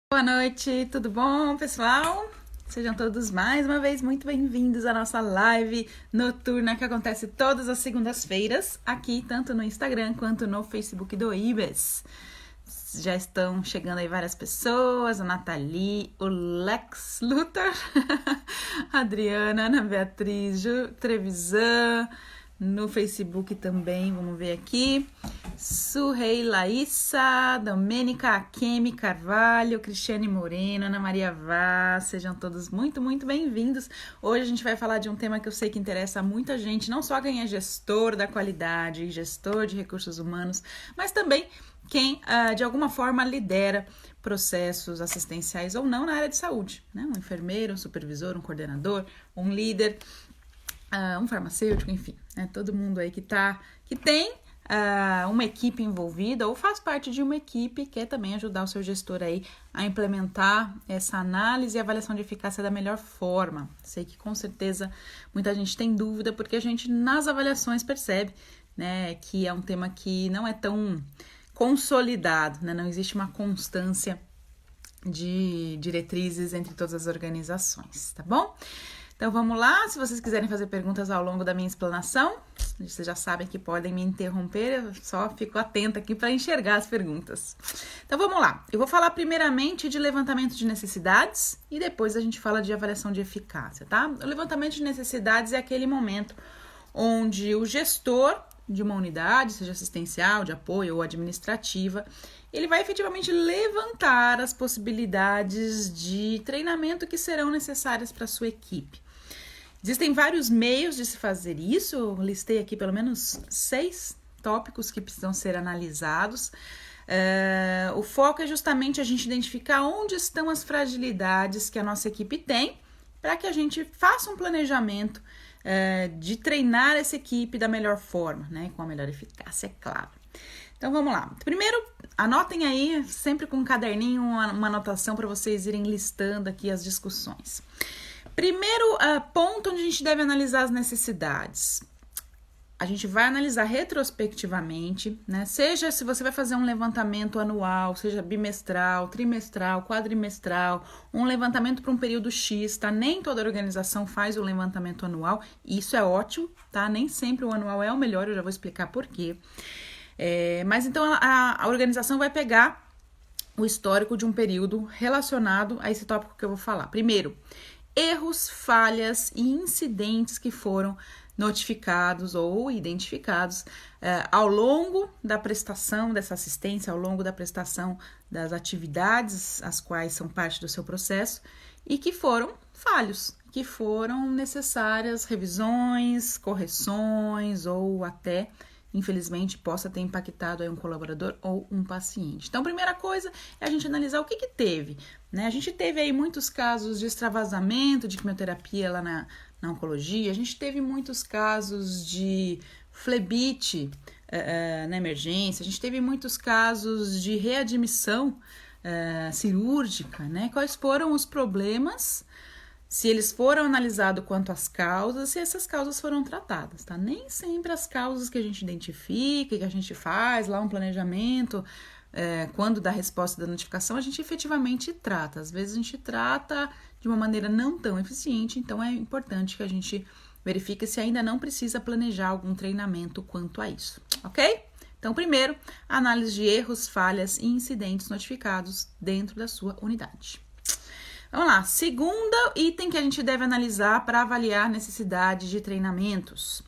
Boa noite, tudo bom, pessoal? Sejam todos mais uma vez muito bem-vindos à nossa live noturna que acontece todas as segundas-feiras, aqui tanto no Instagram quanto no Facebook do IBES. Já estão chegando aí várias pessoas, a Nathalie, o Lex Luthor, a Adriana, Ana Beatriz, Trevisan, no Facebook também, vamos ver aqui, Surrei Laíssa, Domênica Akemi Carvalho, Cristiane Moreno, Ana Maria Vaz, sejam todos muito bem-vindos. Hoje a gente vai falar de um tema que eu sei que interessa a muita gente, não só quem é gestor da qualidade, gestor de recursos humanos, mas também quem de alguma forma lidera processos assistenciais ou não na área de saúde, né? Um enfermeiro, um supervisor, um coordenador, um líder, um farmacêutico, enfim, né? Todo mundo aí que tem uma equipe envolvida ou faz parte de uma equipe, quer também ajudar o seu gestor aí a implementar essa análise e avaliação de eficácia da melhor forma. Sei que com certeza muita gente tem dúvida, porque a gente nas avaliações percebe, né, que é um tema que não é tão consolidado, né? Não existe uma constância de diretrizes entre todas as organizações, tá bom? Então vamos lá, se vocês quiserem fazer perguntas ao longo da minha explanação, vocês já sabem que podem me interromper, eu só fico atenta aqui para enxergar as perguntas. Então vamos lá, eu vou falar primeiramente de levantamento de necessidades e depois a gente fala de avaliação de eficácia, tá? O levantamento de necessidades é aquele momento onde o gestor de uma unidade, seja assistencial, de apoio ou administrativa, ele vai efetivamente levantar as possibilidades de treinamento que serão necessárias para a sua equipe. Existem vários meios de se fazer isso, eu listei aqui pelo menos 6 tópicos que precisam ser analisados. O foco é justamente a gente identificar onde estão as fragilidades que a nossa equipe tem, para que a gente faça um planejamento de treinar essa equipe da melhor forma, né? Com a melhor eficácia, é claro. Então vamos lá. Primeiro, anotem aí, sempre com um caderninho, uma anotação para vocês irem listando aqui as discussões. Primeiro ponto onde a gente deve analisar as necessidades. A gente vai analisar retrospectivamente, né? Seja se você vai fazer um levantamento anual, seja bimestral, trimestral, quadrimestral, um levantamento para um período X, tá? Nem toda organização faz o levantamento anual, e isso é ótimo, tá? Nem sempre o anual é o melhor, eu já vou explicar por quê. Mas então a organização vai pegar o histórico de um período relacionado a esse tópico que eu vou falar. Primeiro, erros, falhas e incidentes que foram notificados ou identificados ao longo da prestação dessa assistência, ao longo da prestação das atividades as quais são parte do seu processo e que foram falhos, que foram necessárias revisões, correções ou até, infelizmente, possa ter impactado aí um colaborador ou um paciente. Então, a primeira coisa é a gente analisar o que teve, né? A gente teve aí muitos casos de extravasamento de quimioterapia lá na oncologia, a gente teve muitos casos de flebite na emergência, a gente teve muitos casos de readmissão cirúrgica, né? Quais foram os problemas, se eles foram analisados quanto às causas, se essas causas foram tratadas, tá? Nem sempre as causas que a gente identifica, que a gente faz lá um planejamento, quando dá a resposta da notificação, a gente efetivamente trata. Às vezes a gente trata de uma maneira não tão eficiente, então é importante que a gente verifique se ainda não precisa planejar algum treinamento quanto a isso, ok? Então, primeiro, análise de erros, falhas e incidentes notificados dentro da sua unidade. Vamos lá, segundo item que a gente deve analisar para avaliar necessidade de treinamentos.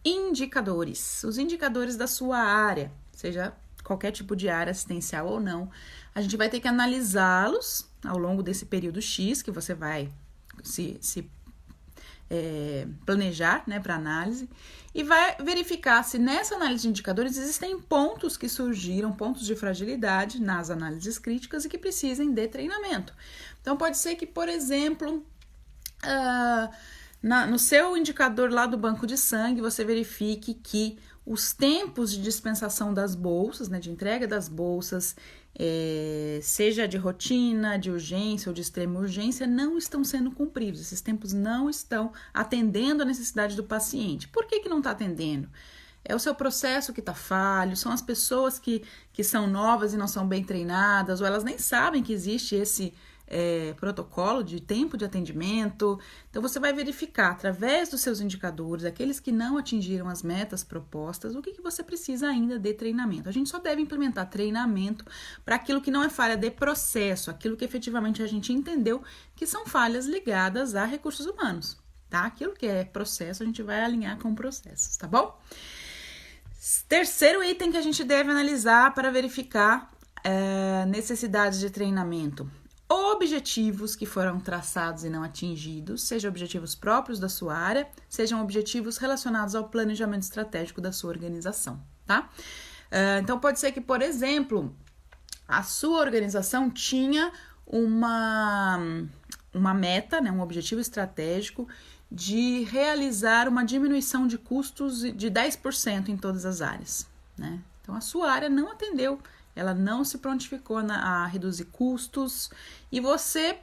Indicadores. Os indicadores da sua área, seja qualquer tipo de área assistencial ou não, a gente vai ter que analisá-los ao longo desse período X que você vai se planejar, né, para análise, e vai verificar se nessa análise de indicadores existem pontos que surgiram, pontos de fragilidade nas análises críticas e que precisem de treinamento. Então, pode ser que, por exemplo, no seu indicador lá do banco de sangue, você verifique que os tempos de dispensação das bolsas, né, de entrega das bolsas, seja de rotina, de urgência ou de extrema urgência, não estão sendo cumpridos. Esses tempos não estão atendendo a necessidade do paciente. Por que não está atendendo? É o seu processo que está falho, são as pessoas que são novas e não são bem treinadas, ou elas nem sabem que existe esse protocolo de tempo de atendimento. Então, você vai verificar através dos seus indicadores, aqueles que não atingiram as metas propostas, o que você precisa ainda de treinamento. A gente só deve implementar treinamento para aquilo que não é falha de processo, aquilo que efetivamente a gente entendeu que são falhas ligadas a recursos humanos, tá? Aquilo que é processo, a gente vai alinhar com processos, tá bom? Terceiro item que a gente deve analisar para verificar necessidades de treinamento. Objetivos que foram traçados e não atingidos, sejam objetivos próprios da sua área, sejam objetivos relacionados ao planejamento estratégico da sua organização, tá? Então, pode ser que, por exemplo, a sua organização tinha uma meta, né, um objetivo estratégico de realizar uma diminuição de custos de 10% em todas as áreas, né? Então, a sua área não atendeu, ela não se prontificou a reduzir custos e você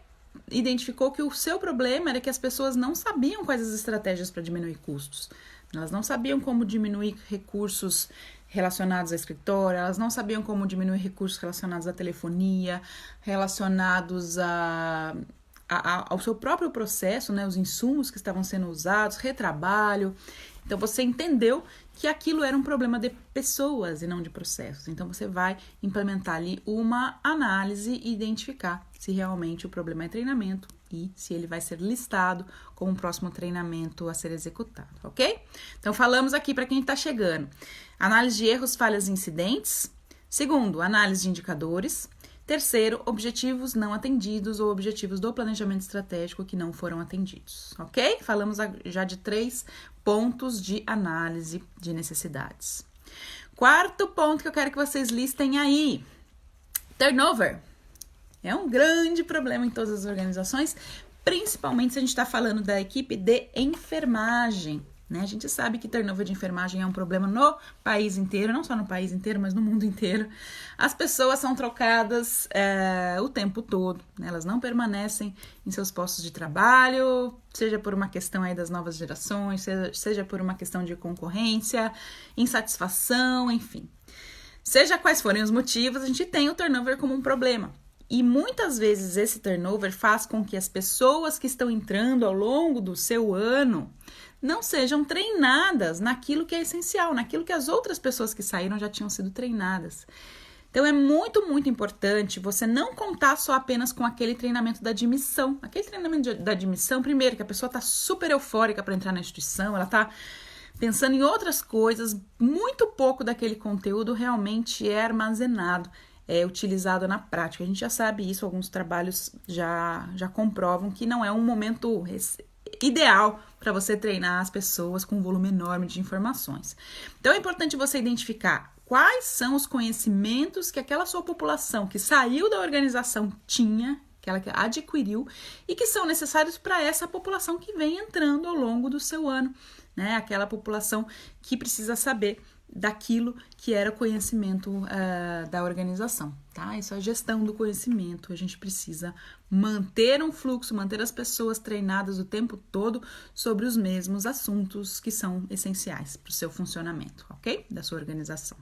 identificou que o seu problema era que as pessoas não sabiam quais as estratégias para diminuir custos. Elas não sabiam como diminuir recursos relacionados ao escritório, elas não sabiam como diminuir recursos relacionados à telefonia, relacionados ao seu próprio processo, né, os insumos que estavam sendo usados, retrabalho. Então, você entendeu que aquilo era um problema de pessoas e não de processos. Então, você vai implementar ali uma análise e identificar se realmente o problema é treinamento e se ele vai ser listado como um próximo treinamento a ser executado, ok? Então, falamos aqui para quem está chegando. Análise de erros, falhas e incidentes. Segundo, análise de indicadores. Terceiro, objetivos não atendidos ou objetivos do planejamento estratégico que não foram atendidos, ok? Falamos já de 3 pontos de análise de necessidades. Quarto ponto que eu quero que vocês listem aí: turnover. É um grande problema em todas as organizações, principalmente se a gente está falando da equipe de enfermagem, né? A gente sabe que turnover de enfermagem é um problema no país inteiro, não só no país inteiro, mas no mundo inteiro. As pessoas são trocadas o tempo todo, né? Elas não permanecem em seus postos de trabalho, seja por uma questão aí das novas gerações, seja por uma questão de concorrência, insatisfação, enfim. Seja quais forem os motivos, a gente tem o turnover como um problema. E muitas vezes esse turnover faz com que as pessoas que estão entrando ao longo do seu ano não sejam treinadas naquilo que é essencial, naquilo que as outras pessoas que saíram já tinham sido treinadas. Então, é muito, muito importante você não contar só apenas com aquele treinamento da admissão. Aquele treinamento da admissão, primeiro, que a pessoa está super eufórica para entrar na instituição, ela está pensando em outras coisas, muito pouco daquele conteúdo realmente é armazenado, é utilizado na prática. A gente já sabe isso, alguns trabalhos já comprovam que não é um momento ideal para você treinar as pessoas com um volume enorme de informações. Então, é importante você identificar quais são os conhecimentos que aquela sua população que saiu da organização tinha, que ela adquiriu, e que são necessários para essa população que vem entrando ao longo do seu ano, né? Aquela população que precisa saber daquilo que era o conhecimento da organização, tá? Isso é a gestão do conhecimento. A gente precisa manter um fluxo, manter as pessoas treinadas o tempo todo sobre os mesmos assuntos que são essenciais para o seu funcionamento, ok? Da sua organização.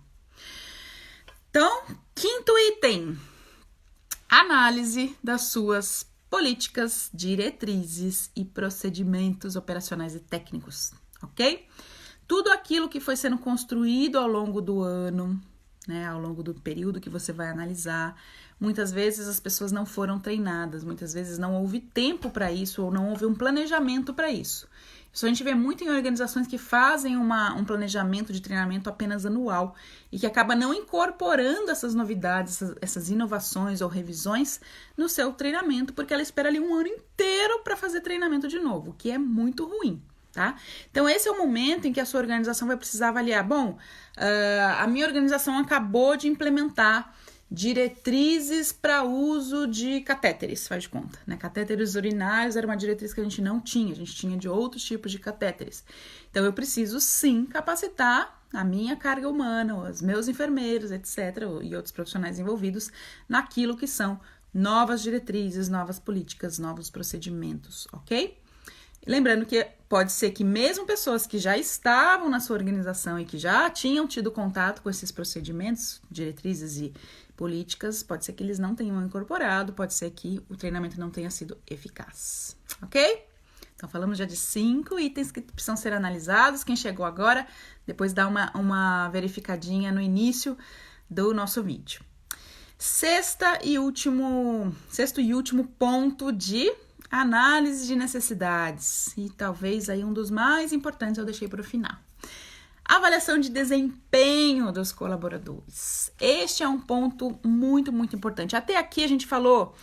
Então, quinto item: análise das suas políticas, diretrizes e procedimentos operacionais e técnicos, ok? Tudo aquilo que foi sendo construído ao longo do ano, né, ao longo do período que você vai analisar, muitas vezes as pessoas não foram treinadas, muitas vezes não houve tempo para isso ou não houve um planejamento para isso. Isso a gente vê muito em organizações que fazem um planejamento de treinamento apenas anual e que acaba não incorporando essas novidades, essas inovações ou revisões no seu treinamento, porque ela espera ali um ano inteiro para fazer treinamento de novo, o que é muito ruim. Tá? Então, esse é o momento em que a sua organização vai precisar avaliar. Bom, a minha organização acabou de implementar diretrizes para uso de catéteres, faz de conta, né? Catéteres urinários era uma diretriz que a gente não tinha, a gente tinha de outros tipos de catéteres. Então, eu preciso sim capacitar a minha carga humana, os meus enfermeiros, etc., e outros profissionais envolvidos naquilo que são novas diretrizes, novas políticas, novos procedimentos, ok? Lembrando que pode ser que mesmo pessoas que já estavam na sua organização e que já tinham tido contato com esses procedimentos, diretrizes e políticas, pode ser que eles não tenham incorporado, pode ser que o treinamento não tenha sido eficaz, ok? Então, falamos já de 5 itens que precisam ser analisados. Quem chegou agora, depois dá uma verificadinha no início do nosso vídeo. Sexto e último ponto de análise de necessidades. E talvez aí um dos mais importantes eu deixei para o final. Avaliação de desempenho dos colaboradores. Este é um ponto muito, muito importante. Até aqui a gente falou...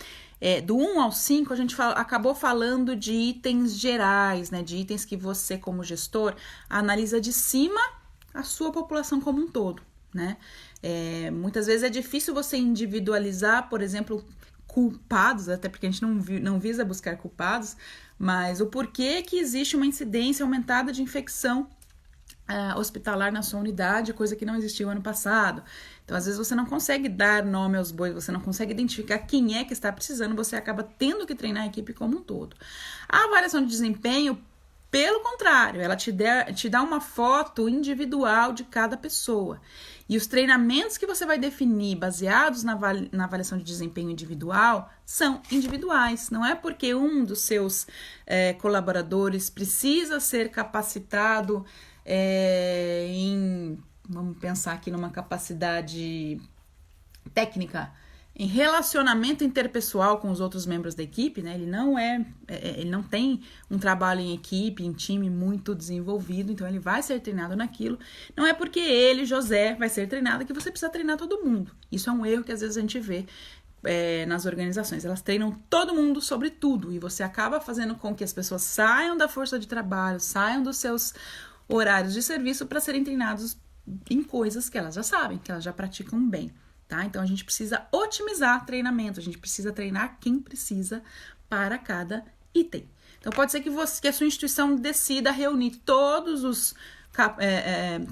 do 1 ao 5, a gente acabou falando de itens gerais, né? De itens que você, como gestor, analisa de cima a sua população como um todo, né? Muitas vezes é difícil você individualizar, por exemplo, culpados, até porque a gente não visa buscar culpados, mas o porquê que existe uma incidência aumentada de infecção hospitalar na sua unidade, coisa que não existiu ano passado. Então, às vezes, você não consegue dar nome aos bois, você não consegue identificar quem é que está precisando, você acaba tendo que treinar a equipe como um todo. A avaliação de desempenho, pelo contrário, ela te dá uma foto individual de cada pessoa. E os treinamentos que você vai definir baseados na avaliação de desempenho individual são individuais. Não é porque um dos seus colaboradores precisa ser capacitado vamos pensar aqui numa capacidade técnica, em relacionamento interpessoal com os outros membros da equipe, né? Ele não tem um trabalho em equipe, em time muito desenvolvido, então ele vai ser treinado naquilo. Não é porque ele, José, vai ser treinado que você precisa treinar todo mundo. Isso é um erro que às vezes a gente vê nas organizações. Elas treinam todo mundo sobre tudo e você acaba fazendo com que as pessoas saiam da força de trabalho, saiam dos seus horários de serviço para serem treinados em coisas que elas já sabem, que elas já praticam bem, tá? Então, a gente precisa otimizar treinamento, a gente precisa treinar quem precisa para cada item. Então, pode ser que a sua instituição decida reunir todos os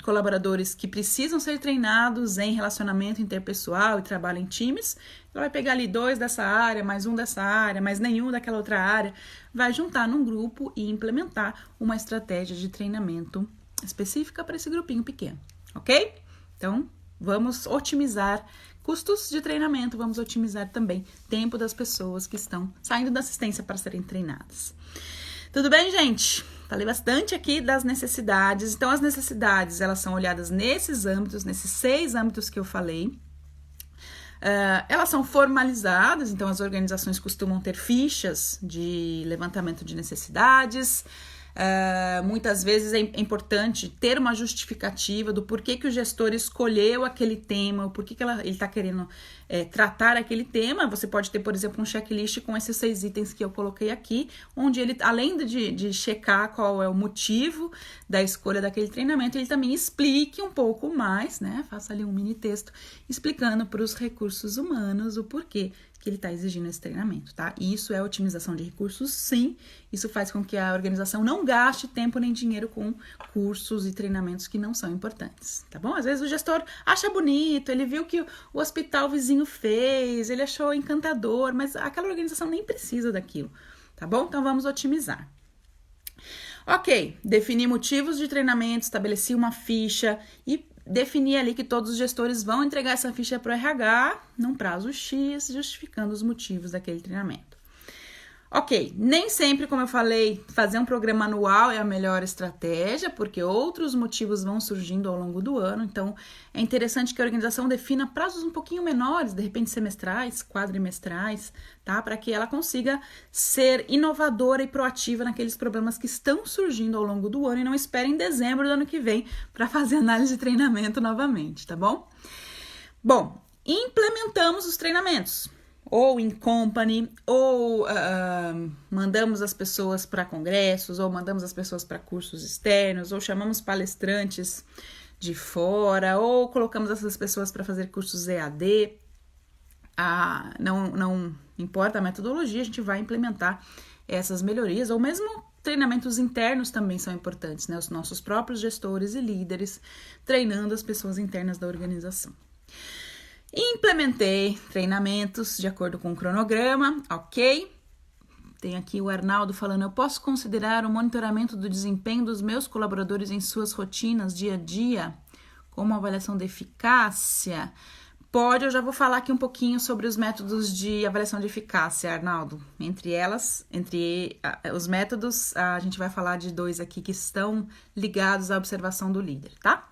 colaboradores que precisam ser treinados em relacionamento interpessoal e trabalho em times. Ela vai pegar ali 2 dessa área, mais 1 dessa área, mais nenhum daquela outra área, vai juntar num grupo e implementar uma estratégia de treinamento específica para esse grupinho pequeno, ok? Então, vamos otimizar custos de treinamento, vamos otimizar também tempo das pessoas que estão saindo da assistência para serem treinadas. Tudo bem, gente? Falei bastante aqui das necessidades. Então, as necessidades, elas são olhadas nesses âmbitos, nesses 6 âmbitos que eu falei. Elas são formalizadas, então as organizações costumam ter fichas de levantamento de necessidades. Muitas vezes é importante ter uma justificativa do porquê que o gestor escolheu aquele tema, o porquê que ele está querendo tratar aquele tema. Você pode ter, por exemplo, um checklist com esses 6 itens que eu coloquei aqui, onde ele, além de checar qual é o motivo da escolha daquele treinamento, ele também explique um pouco mais, né? Faça ali um mini texto explicando para os recursos humanos o porquê que ele está exigindo esse treinamento, tá? E isso é otimização de recursos, sim. Isso faz com que a organização não gaste tempo nem dinheiro com cursos e treinamentos que não são importantes, tá bom? Às vezes o gestor acha bonito, ele viu que o hospital vizinho fez, ele achou encantador, mas aquela organização nem precisa daquilo, tá bom? Então vamos otimizar. Ok, defini motivos de treinamento, estabeleci uma ficha e definir ali que todos os gestores vão entregar essa ficha para o RH num prazo X, justificando os motivos daquele treinamento. Ok, nem sempre, como eu falei, fazer um programa anual é a melhor estratégia, porque outros motivos vão surgindo ao longo do ano, então é interessante que a organização defina prazos um pouquinho menores, de repente semestrais, quadrimestrais, tá? Para que ela consiga ser inovadora e proativa naqueles problemas que estão surgindo ao longo do ano e não espere em dezembro do ano que vem para fazer análise de treinamento novamente, tá bom? Bom, implementamos os treinamentos. Ou em company, ou mandamos as pessoas para congressos, ou mandamos as pessoas para cursos externos, ou chamamos palestrantes de fora, ou colocamos essas pessoas para fazer cursos EAD. Não importa a metodologia, a gente vai implementar essas melhorias, ou mesmo treinamentos internos também são importantes, né? Os nossos próprios gestores e líderes treinando as pessoas internas da organização. Implementei treinamentos de acordo com o cronograma, ok? Tem aqui o Arnaldo falando, eu posso considerar o monitoramento do desempenho dos meus colaboradores em suas rotinas dia a dia como avaliação de eficácia? Pode, eu já vou falar aqui um pouquinho sobre os métodos de avaliação de eficácia, Arnaldo. Entre os métodos, a gente vai falar de 2 aqui que estão ligados à observação do líder, tá?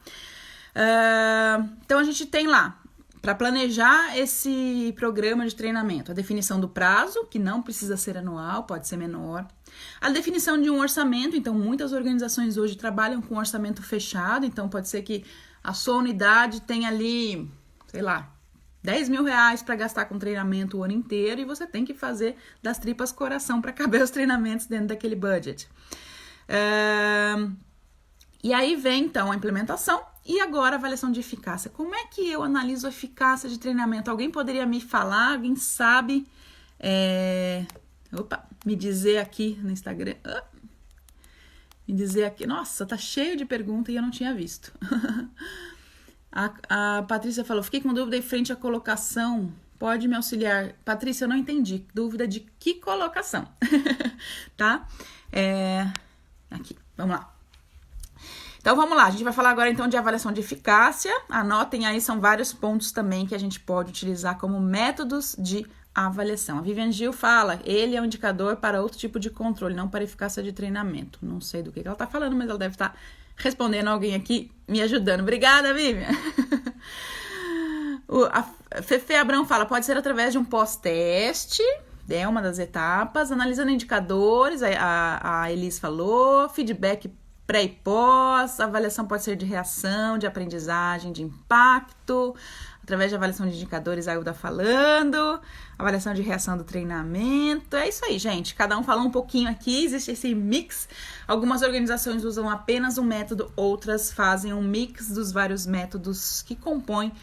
Então, a gente tem lá, para planejar esse programa de treinamento, a definição do prazo, que não precisa ser anual, pode ser menor. A definição de um orçamento, então muitas organizações hoje trabalham com orçamento fechado, então pode ser que a sua unidade tenha ali, sei lá, 10 mil reais para gastar com treinamento o ano inteiro e você tem que fazer das tripas coração para caber os treinamentos dentro daquele budget. E aí vem, então, a implementação e agora a avaliação de eficácia. Como é que eu analiso a eficácia de treinamento? Alguém poderia me falar? Alguém sabe? Me dizer aqui no Instagram. Me dizer aqui. Nossa, tá cheio de perguntas e eu não tinha visto. A Patrícia falou, fiquei com dúvida em frente à colocação. Pode me auxiliar? Patrícia, eu não entendi. Dúvida de que colocação? Tá? Aqui, vamos lá. Então, vamos lá. A gente vai falar agora, então, de avaliação de eficácia. Anotem aí, são vários pontos também que a gente pode utilizar como métodos de avaliação. A Vivian Gil fala, ele é um indicador para outro tipo de controle, não para eficácia de treinamento. Não sei do que ela tá falando, mas ela deve estar respondendo alguém aqui, me ajudando. Obrigada, Vivian! A Fefe Abrão fala, pode ser através de um pós-teste, é uma das etapas, analisando indicadores, a Elis falou, feedback pré e pós, avaliação pode ser de reação, de aprendizagem, de impacto, através de avaliação de indicadores, a Ilda falando, avaliação de reação do treinamento, é isso aí, gente, cada um falou um pouquinho aqui, existe esse mix, algumas organizações usam apenas um método, outras fazem um mix dos vários métodos que compõem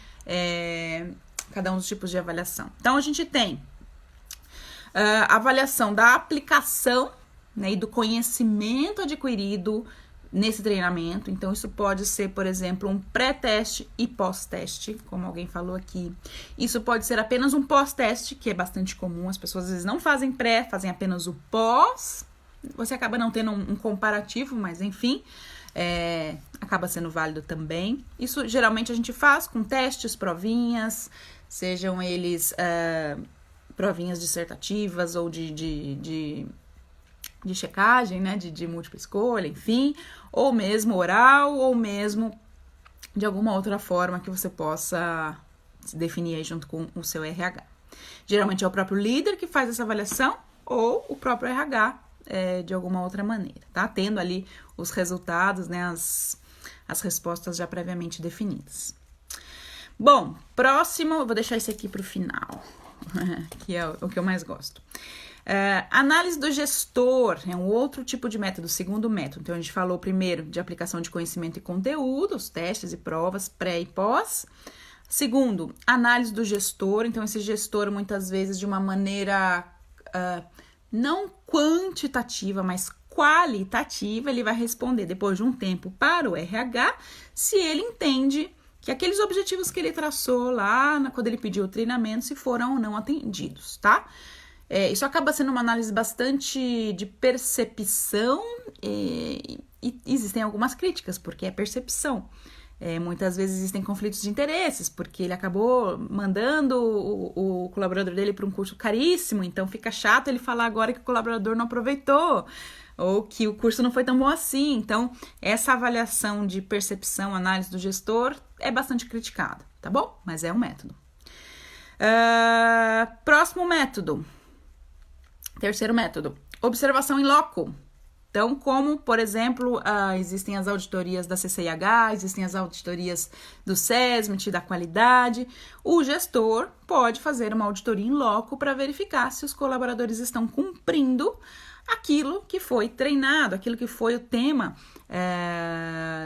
cada um dos tipos de avaliação. Então, a gente tem a avaliação da aplicação, né, e do conhecimento adquirido nesse treinamento. Então, isso pode ser, por exemplo, um pré-teste e pós-teste, como alguém falou aqui. Isso pode ser apenas um pós-teste, que é bastante comum. As pessoas, às vezes, não fazem pré, fazem apenas o pós. Você acaba não tendo um comparativo, mas, enfim, acaba sendo válido também. Isso, geralmente, a gente faz com testes, provinhas, sejam eles provinhas dissertativas ou de checagem, né, de múltipla escolha, enfim, ou mesmo oral, ou mesmo de alguma outra forma que você possa se definir aí junto com o seu RH. Geralmente é o próprio líder que faz essa avaliação, ou o próprio RH de alguma outra maneira, tá? Tendo ali os resultados, né, as respostas já previamente definidas. Bom, próximo, eu vou deixar esse aqui para o final, que é o que eu mais gosto. Análise do gestor é um outro tipo de método, segundo método. Então, a gente falou primeiro de aplicação de conhecimento e conteúdo, os testes e provas pré e pós. Segundo, análise do gestor. Então, esse gestor, muitas vezes, de uma maneira não quantitativa, mas qualitativa, ele vai responder depois de um tempo para o RH, se ele entende que aqueles objetivos que ele traçou lá, quando ele pediu o treinamento, se foram ou não atendidos, tá? Isso acaba sendo uma análise bastante de percepção e existem algumas críticas, porque é percepção. Muitas vezes existem conflitos de interesses, porque ele acabou mandando o colaborador dele para um curso caríssimo, então fica chato ele falar agora que o colaborador não aproveitou, ou que o curso não foi tão bom assim. Então, essa avaliação de percepção, análise do gestor, é bastante criticada, tá bom? Mas é um método. Próximo método. Terceiro método, observação em loco. Então, como, por exemplo, existem as auditorias da CCIH, existem as auditorias do SESMIT, da qualidade, o gestor pode fazer uma auditoria em loco para verificar se os colaboradores estão cumprindo aquilo que foi treinado, aquilo que foi o tema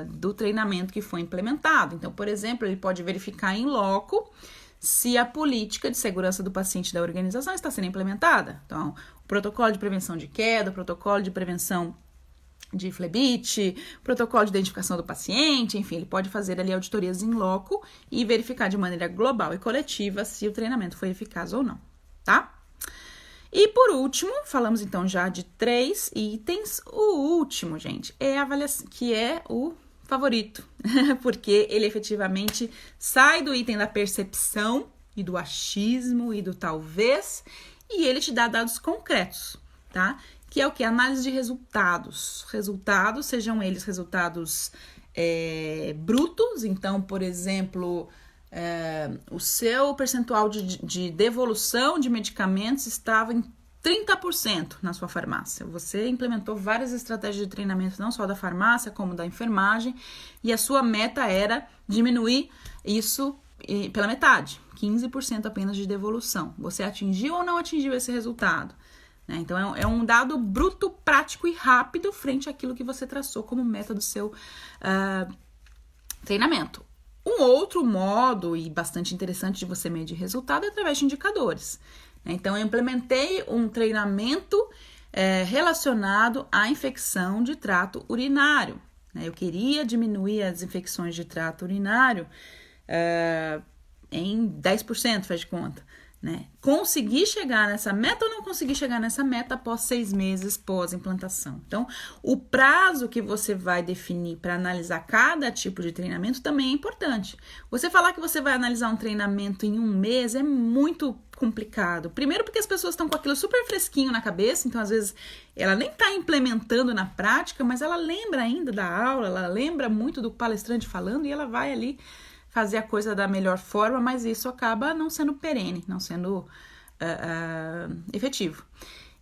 do treinamento que foi implementado. Então, por exemplo, ele pode verificar em loco se a política de segurança do paciente da organização está sendo implementada. Então, o protocolo de prevenção de queda, o protocolo de prevenção de flebite, protocolo de identificação do paciente, enfim, ele pode fazer ali auditorias em loco e verificar de maneira global e coletiva se o treinamento foi eficaz ou não, tá? E por último, falamos então já de 3 itens. O último, gente, é a avaliação, que é o favorito, porque ele efetivamente sai do item da percepção e do achismo e do talvez, e ele te dá dados concretos, tá? Que é o que? Análise de resultados. Resultados, sejam eles resultados brutos, então, por exemplo, o seu percentual de devolução de medicamentos estava em 30% na sua farmácia. Você implementou várias estratégias de treinamento, não só da farmácia, como da enfermagem, e a sua meta era diminuir isso pela metade, 15% apenas de devolução. Você atingiu ou não atingiu esse resultado? Então, é um dado bruto, prático e rápido frente àquilo que você traçou como meta do seu treinamento. Um outro modo e bastante interessante de você medir resultado é através de indicadores. Então, eu implementei um treinamento relacionado à infecção de trato urinário. Eu queria diminuir as infecções de trato urinário em 10%, faz de conta. Consegui chegar nessa meta ou não consegui chegar nessa meta após 6 meses pós-implantação. Então, o prazo que você vai definir para analisar cada tipo de treinamento também é importante. Você falar que você vai analisar um treinamento em 1 mês é muito complicado. Primeiro porque as pessoas estão com aquilo super fresquinho na cabeça, então às vezes ela nem está implementando na prática, mas ela lembra ainda da aula, ela lembra muito do palestrante falando e ela vai ali fazer a coisa da melhor forma, mas isso acaba não sendo perene, não sendo efetivo.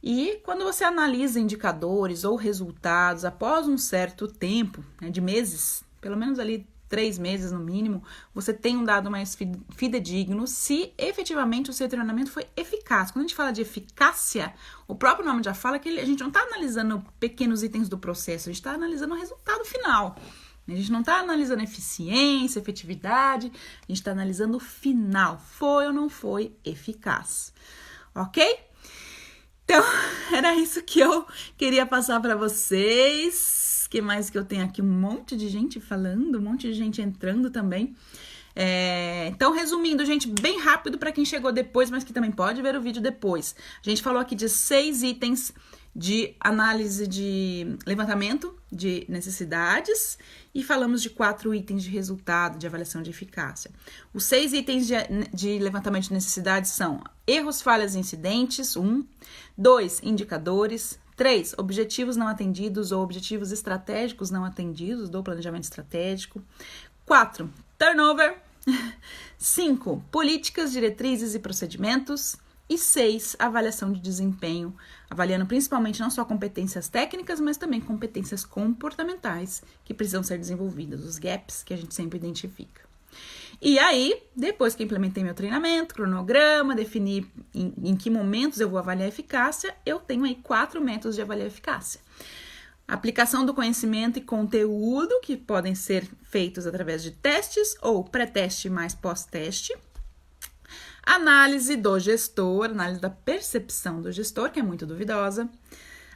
E quando você analisa indicadores ou resultados após um certo tempo, de meses, pelo menos ali 3 meses no mínimo, você tem um dado mais fidedigno se efetivamente o seu treinamento foi eficaz. Quando a gente fala de eficácia, o próprio nome já fala que a gente não está analisando pequenos itens do processo, a gente está analisando o resultado final. A gente não está analisando eficiência, efetividade, a gente está analisando o final. Foi ou não foi eficaz? Ok? Então, era isso que eu queria passar para vocês. O que mais que eu tenho aqui? Um monte de gente falando, um monte de gente entrando também. Então, resumindo, gente, bem rápido para quem chegou depois, mas que também pode ver o vídeo depois. A gente falou aqui de 6 itens de análise de levantamento de necessidades e falamos de 4 itens de resultado, de avaliação de eficácia. Os 6 itens de levantamento de necessidades são erros, falhas e incidentes, 1. 2, indicadores. 3, objetivos não atendidos ou objetivos estratégicos não atendidos do planejamento estratégico. 4, turnover. 5, políticas, diretrizes e procedimentos. E 6, avaliação de desempenho, avaliando principalmente não só competências técnicas, mas também competências comportamentais que precisam ser desenvolvidas, os gaps que a gente sempre identifica. E aí, depois que implementei meu treinamento, cronograma, defini em que momentos eu vou avaliar a eficácia, eu tenho aí 4 métodos de avaliar a eficácia. Aplicação do conhecimento e conteúdo, que podem ser feitos através de testes ou pré-teste mais pós-teste. Análise do gestor, análise da percepção do gestor, que é muito duvidosa.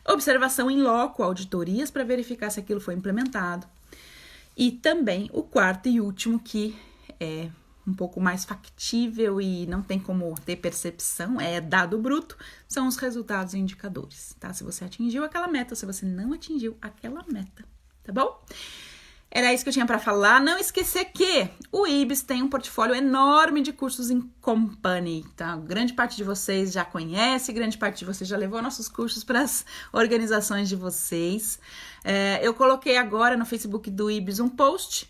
Observação em loco, auditorias para verificar se aquilo foi implementado. E também o 4º e último, que é um pouco mais factível e não tem como ter percepção, é dado bruto, são os resultados e indicadores, tá? Se você atingiu aquela meta, se você não atingiu aquela meta, tá bom? Era isso que eu tinha para falar. Não esquecer que o IBS tem um portfólio enorme de cursos em company, tá? Grande parte de vocês já conhece, grande parte de vocês já levou nossos cursos para as organizações de vocês. Eu coloquei agora no Facebook do IBS um post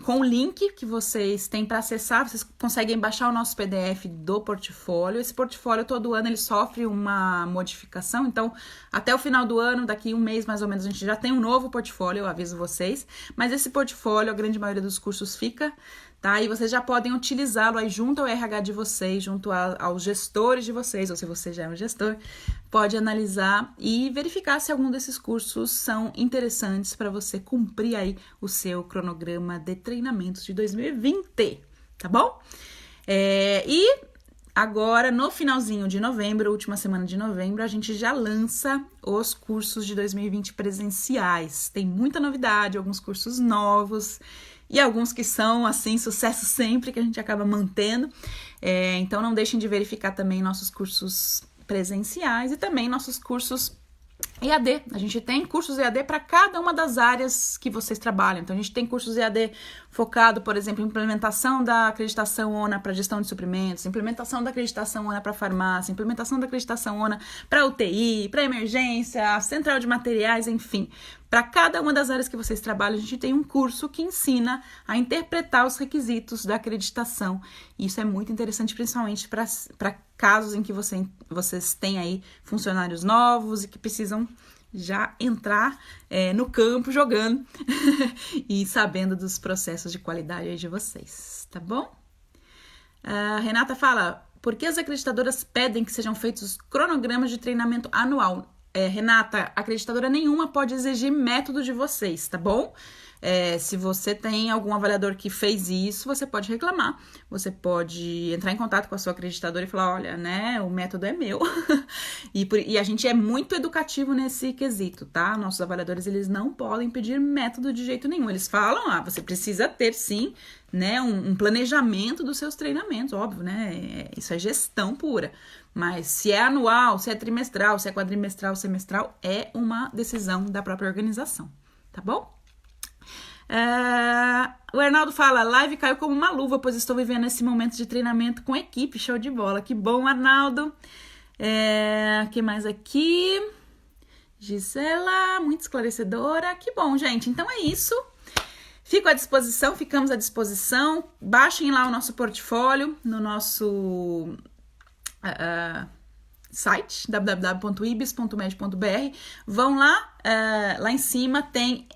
com o link que vocês têm para acessar. Vocês conseguem baixar o nosso PDF do portfólio. Esse portfólio todo ano ele sofre uma modificação, então até o final do ano, daqui 1 mês mais ou menos, a gente já tem um novo portfólio, eu aviso vocês, mas esse portfólio, a grande maioria dos cursos fica, tá? E vocês já podem utilizá-lo aí junto ao RH de vocês, junto aos gestores de vocês, ou se você já é um gestor, pode analisar e verificar se algum desses cursos são interessantes para você cumprir aí o seu cronograma de treinamentos de 2020, tá bom? E agora, no finalzinho de novembro, última semana de novembro, a gente já lança os cursos de 2020 presenciais. Tem muita novidade, alguns cursos novos e alguns que são, assim, sucesso sempre, que a gente acaba mantendo. Então, não deixem de verificar também nossos cursos presenciais e também nossos cursos EAD. A gente tem cursos EAD para cada uma das áreas que vocês trabalham. Então, a gente tem cursos EAD focado, por exemplo, em implementação da acreditação ONA para gestão de suprimentos, implementação da acreditação ONA para farmácia, implementação da acreditação ONA para UTI, para emergência, central de materiais, enfim. Para cada uma das áreas que vocês trabalham, a gente tem um curso que ensina a interpretar os requisitos da acreditação. E isso é muito interessante, principalmente para casos em que vocês têm aí funcionários novos e que precisam já entrar no campo jogando e sabendo dos processos de qualidade aí de vocês, tá bom? A Renata fala, por que as acreditadoras pedem que sejam feitos cronogramas de treinamento anual? Renata, acreditadora nenhuma pode exigir método de vocês, tá bom? Se você tem algum avaliador que fez isso, você pode reclamar. Você pode entrar em contato com a sua acreditadora e falar, olha, né, o método é meu. E a gente é muito educativo nesse quesito, tá? Nossos avaliadores, eles não podem pedir método de jeito nenhum. Eles falam, você precisa ter, sim, né, um planejamento dos seus treinamentos, óbvio, né? Isso é gestão pura. Mas se é anual, se é trimestral, se é quadrimestral, semestral, é uma decisão da própria organização, tá bom? O Arnaldo fala, live caiu como uma luva, pois estou vivendo esse momento de treinamento com equipe, show de bola. Que bom, Arnaldo. Que mais aqui? Gisela, muito esclarecedora. Que bom, gente. Então é isso. Fico à disposição, ficamos à disposição. Baixem lá o nosso portfólio no nosso site www.ibis.med.br. Vão lá, lá em cima tem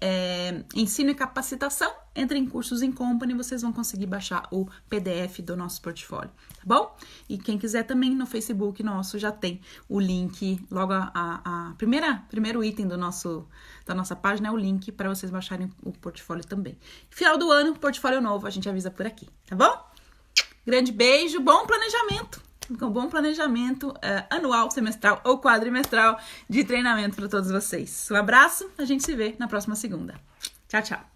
ensino e capacitação. Entrem em cursos em company, vocês vão conseguir baixar o PDF do nosso portfólio, tá bom? E quem quiser também no Facebook nosso já tem o link, logo primeiro item da nossa página é o link para vocês baixarem o portfólio também. Final do ano, portfólio novo, a gente avisa por aqui, tá bom? Grande beijo, bom planejamento! Com bom planejamento anual, semestral ou quadrimestral de treinamento para todos vocês. Um abraço, a gente se vê na próxima segunda. Tchau, tchau!